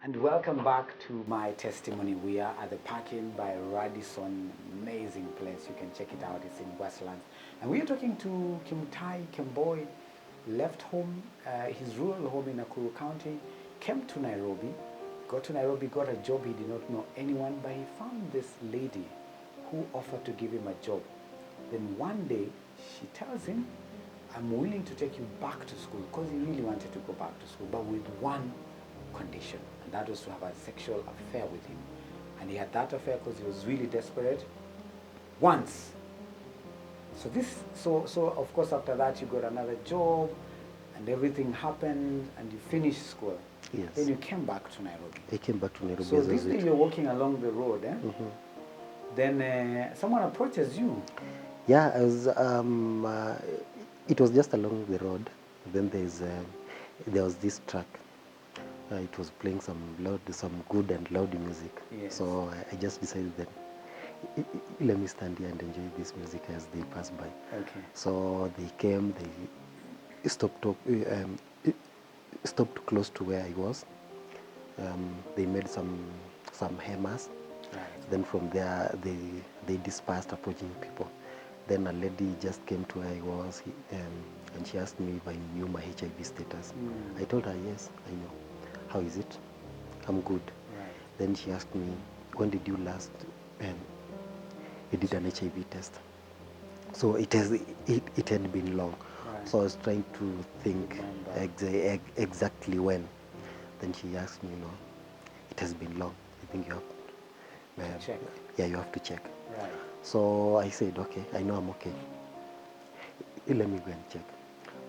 And welcome back to my testimony. We are at the parking by Radisson. Amazing place. You can check it out. It's in Westlands. And we are talking to Kimutai, Kemboi. Left home, his rural home in Nakuru County, came to Nairobi, got a job. He did not know anyone, but he found this lady who offered to give him a job. Then one day, she tells him, I'm willing to take you back to school, because he really wanted to go back to school, but with one condition, and that was to have a sexual affair with him. And he had that affair because he was really desperate once. So of course after that you got another job and everything happened and you finished school. Yes. Then you came back to Nairobi. I came back to Nairobi. So this day you're walking along the road, Then someone approaches you. Yeah, I was. It was just along the road. Then there was this truck. It was playing some good and loud music. Yes. So I just decided that let me stand here and enjoy this music as they pass by. Okay. So they came. They stopped close to where I was. They made some hammers. Right. Then from there they dispersed, approaching people. Then a lady just came to where I was, and she asked me if I knew my HIV status. I told her, yes, I know. How is it? I'm good. Right. Then she asked me, when did you last you did an HIV test? So it had been long. Right. So I was trying to think exactly when. Then she asked me, it has been long. I think you have to check. Yeah, you have to check. Right. So I said, okay, I know I'm okay. Let me go and check.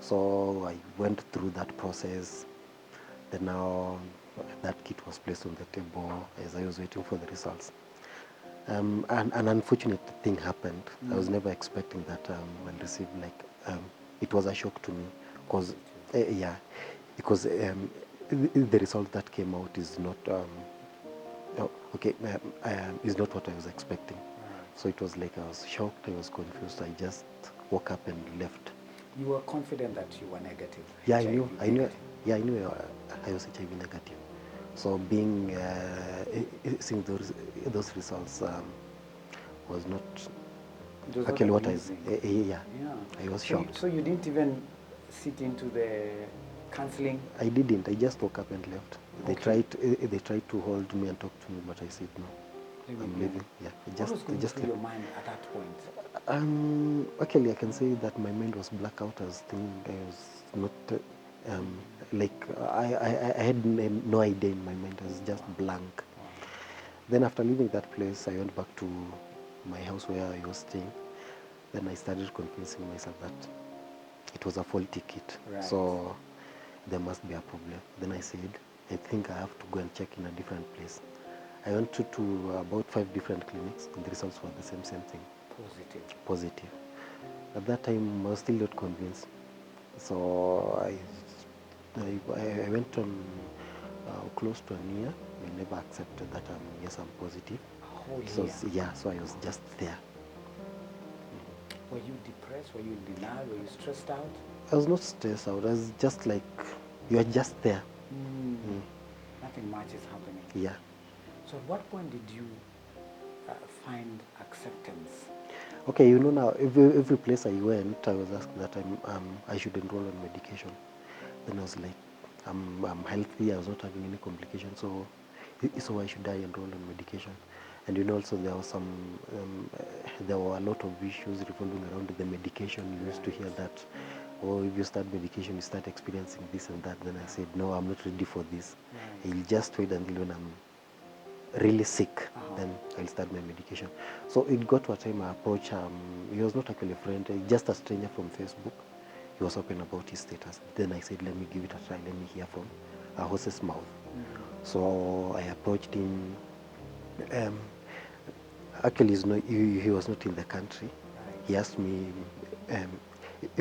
So I went through that process. Then now that kit was placed on the table as I was waiting for the results. An unfortunate thing happened. I was never expecting that I'll receive it was a shock to me because the result that came out is not is not what I was expecting. So it was like I was shocked, I was confused. I just woke up and left. You were confident that you were negative? Yeah, HIV I knew. negative. Yeah, I knew I was HIV negative. So being seeing those results was not actually what I was. I was shocked. So you didn't even sit into the counseling? I didn't. I just woke up and left. Okay. They tried to hold me and talk to me, but I said no. I'm leaving. Yeah. What was going through your mind at that point? Actually, I can say that my mind was black out. I was thinking I was not I had no idea in my mind. I was just blank. Then after leaving that place, I went back to my house where I was staying. Then I started convincing myself that it was a faulty kit. Right. So there must be a problem. Then I said, I think I have to go and check in a different place. I went to about 5 different clinics, and the results were the same thing. Positive. At that time, I was still not convinced. So I went on close to a year. I never accepted that yes, I'm positive. So I was just there. Were you depressed? Were you in denial? Were you stressed out? I was not stressed out. I was just like, you are just there. Nothing much is happening. Yeah. So at what point did you find acceptance? Okay, now every place I went, I was asked that I should enroll on medication. Then I was like, I'm healthy. I was not having any complications, so why should I enroll on medication? And also there were a lot of issues revolving around the medication. You used to hear that, if you start medication, you start experiencing this and that. Then I said, no, I'm not ready for this. I'll just wait until when I'm really sick, then I'll start my medication. So it got to a time I approached he was not actually a friend, just a stranger from Facebook. He was open about his status. Then I said, let me give it a try, let me hear from a horse's mouth. So I approached him. Actually, he was not in the country. He asked me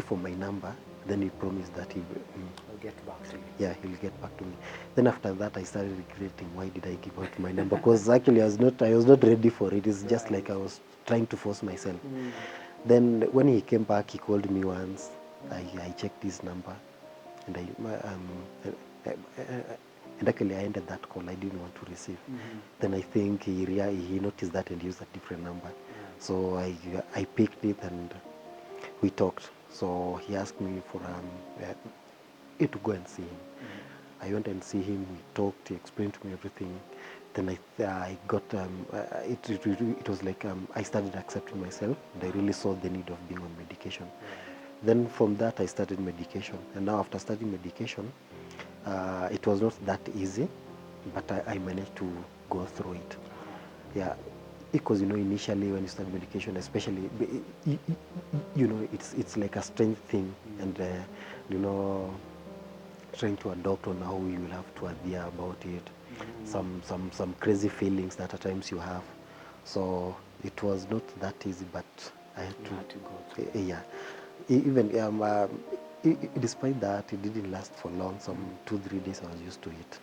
for my number. Then he promised that he will get back to you. Yeah, he'll get back to me. Then after that, I started regretting, why did I give out my number? Because actually, I was not ready for it. It's just like I was trying to force myself. Then when he came back, he called me once. I checked his number, and And actually I ended that call. I didn't want to receive. Then I think he noticed that and used a different number. So I picked it and we talked. So he asked me for to go and see him. I went and see him. We talked. He explained to me everything. Then I got it was like I started accepting myself, and I really saw the need of being on medication. Then from that I started medication, and now after starting medication, it was not that easy, but I managed to go through it. Yeah, because initially when you start medication, especially it's like a strange thing, and trying to adopt on how you will have to adhere about it. Some crazy feelings that at times you have. So it was not that easy, but I had to go through. yeah. Even despite that, it didn't last for long. Some 2-3 days I was used to it.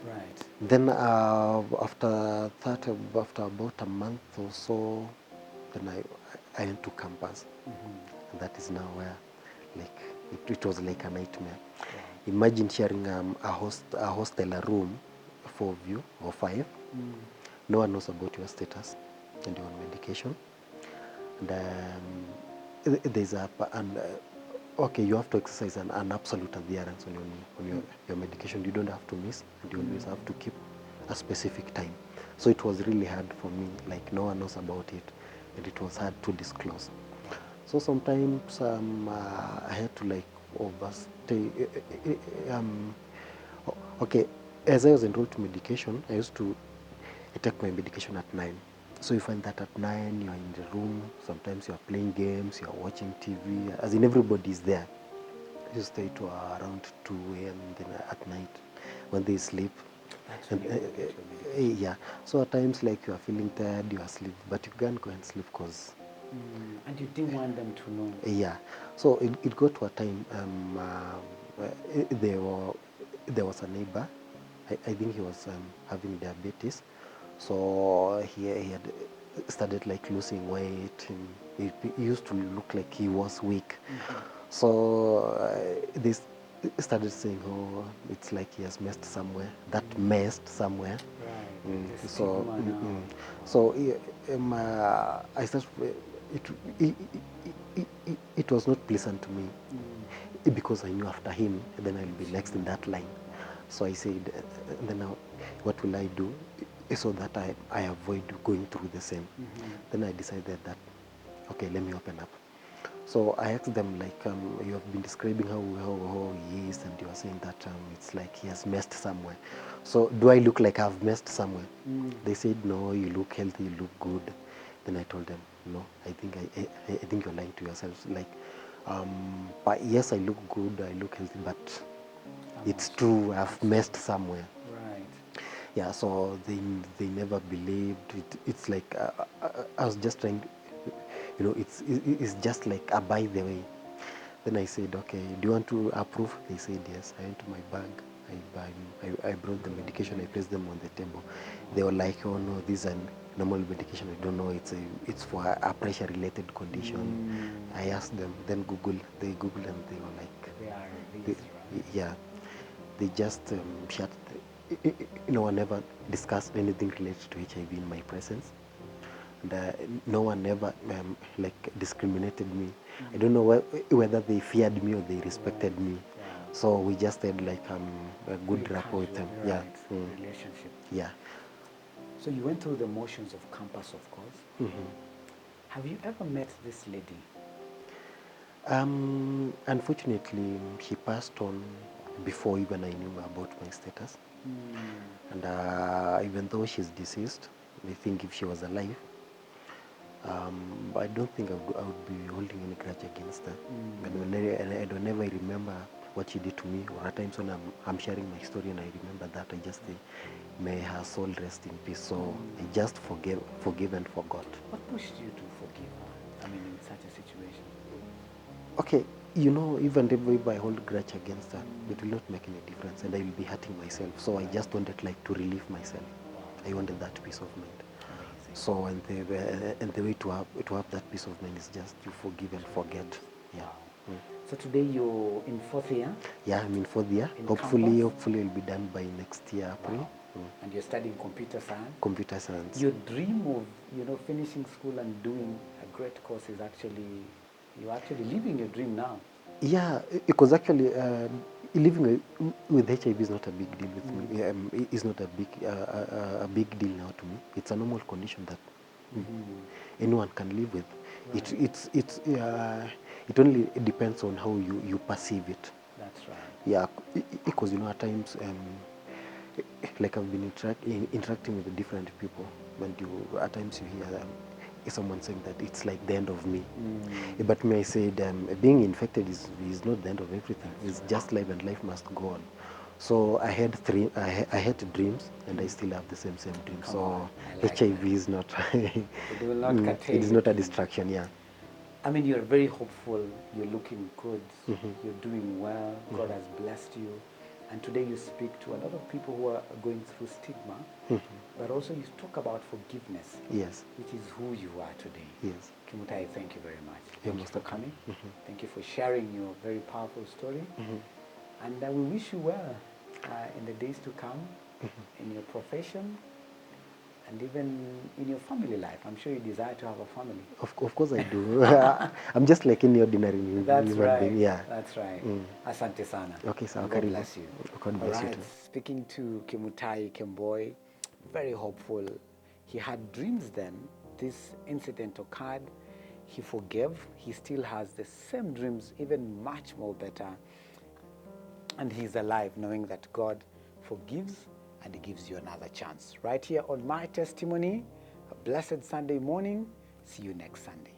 Right. Then after about a month or so, then I went to campus. And that is now where like it was like a nightmare. Imagine sharing a hostel, a room, 4 of you or 5. No one knows about your status, and you're on medication. And there's okay, you have to exercise an absolute adherence on your medication. You don't have to miss, and you always have to keep a specific time. So it was really hard for me. Like no one knows about it, and it was hard to disclose. So sometimes I had to like overstay. Okay, as I was enrolled to medication, I used to take my medication at 9. So you find that at 9 you're in the room. Sometimes you're playing games, you're watching TV. As in everybody is there. You stay to around 2 a.m. then at night when they sleep. That's And, when you get your medication. yeah. So at times like you are feeling tired, you are asleep, but you can't go and sleep because And you didn't want them to know. yeah. So it got to a time there was a neighbor. I think he was having diabetes. So he had started like losing weight, and he used to look like he was weak. So they started saying, oh, it's like he has messed somewhere. That messed somewhere. Right. The So stigma now. so I started. It was not pleasant to me because I knew after him, then I'll be next in that line. So I said, then now, what will I do so that I avoid going through the same? Then I decided that, okay, let me open up. So I asked them, like, you have been describing how he is, and you are saying that it's like he has messed somewhere. So do I look like I've messed somewhere? They said, no, you look healthy, you look good. Then I told them, no, I think you're lying to yourselves. Like, but yes, I look good, I look healthy, but it's true, I've messed somewhere. Right. Yeah, so they never believed it. It's like I was just trying, it's just like a by the way. Then I said, okay, do you want to approve? They said yes. I went to my bag. I brought the medication. I placed them on the table. They were like, oh no, this is a normal medication. I don't know. It's for a pressure-related condition. I asked them. Then they Googled, and they were like, They are they, these, right? yeah, they just shut. No one ever discussed anything related to HIV in my presence. And no one ever like discriminated me. I don't know whether they feared me or they respected me. So we just had like a good rapport with them. Right. Yeah. Relationship. Yeah. So you went through the motions of campus, of course. Have you ever met this lady? Unfortunately, she passed on before even I knew about my status. And even though she's deceased, I think if she was alive, I don't think I would be holding any grudge against her. And I don't ever remember what she did to me. Or at times when I'm sharing my story and I remember that, I just say, may her soul rest in peace. So I just forgive and forgot. What pushed you to forgive her? I mean, in such a situation. Okay, even if I hold grudge against her, it will not make any difference, and I will be hurting myself. So I just wanted like to relieve myself. I wanted that peace of mind. Amazing. So and the way to have that peace of mind is just to forgive and forget. Yeah. So today you're in 4th year? Yeah, I'm in 4th year. In Hopefully campus? it'll be done by next year, April. Wow. And you're studying computer science? Computer science. Your dream of, finishing school and doing a great course is actually, you're actually living your dream now. Yeah, because actually living with HIV is not a big deal with me. It's not a big deal now to me. It's a normal condition that anyone can live with. Right. It only depends on how you perceive it. That's right. Yeah, because at times, like I've been interacting with different people, and at times you hear someone saying that it's like the end of me. But me, I said, being infected is not the end of everything. It's just life, and life must go on. So I had dreams, and I still have the same dreams. So like HIV that. is not It will not curtail it is your not a dream. distraction. Yeah. I mean, you're very hopeful, you're looking good, you're doing well, God has blessed you. And today you speak to a lot of people who are going through stigma, but also you talk about forgiveness, Yes. which is who you are today. Yes. Kimutai, thank you very much. You're Thank you most for welcome. coming. Thank you for sharing your very powerful story. And we wish you well in the days to come, in your profession, and even in your family life. I'm sure you desire to have a family. Of course I do. I'm just like any ordinary That's human right. being. Yeah. That's right. Asante sana. Okay, so And God bless you. God bless you too. Speaking to Kimutai Kemboi, very hopeful. He had dreams then. This incident occurred. He forgave. He still has the same dreams, even much more better. And he's alive, knowing that God forgives and he gives you another chance. Right here on My Testimony, a blessed Sunday morning. See you next Sunday.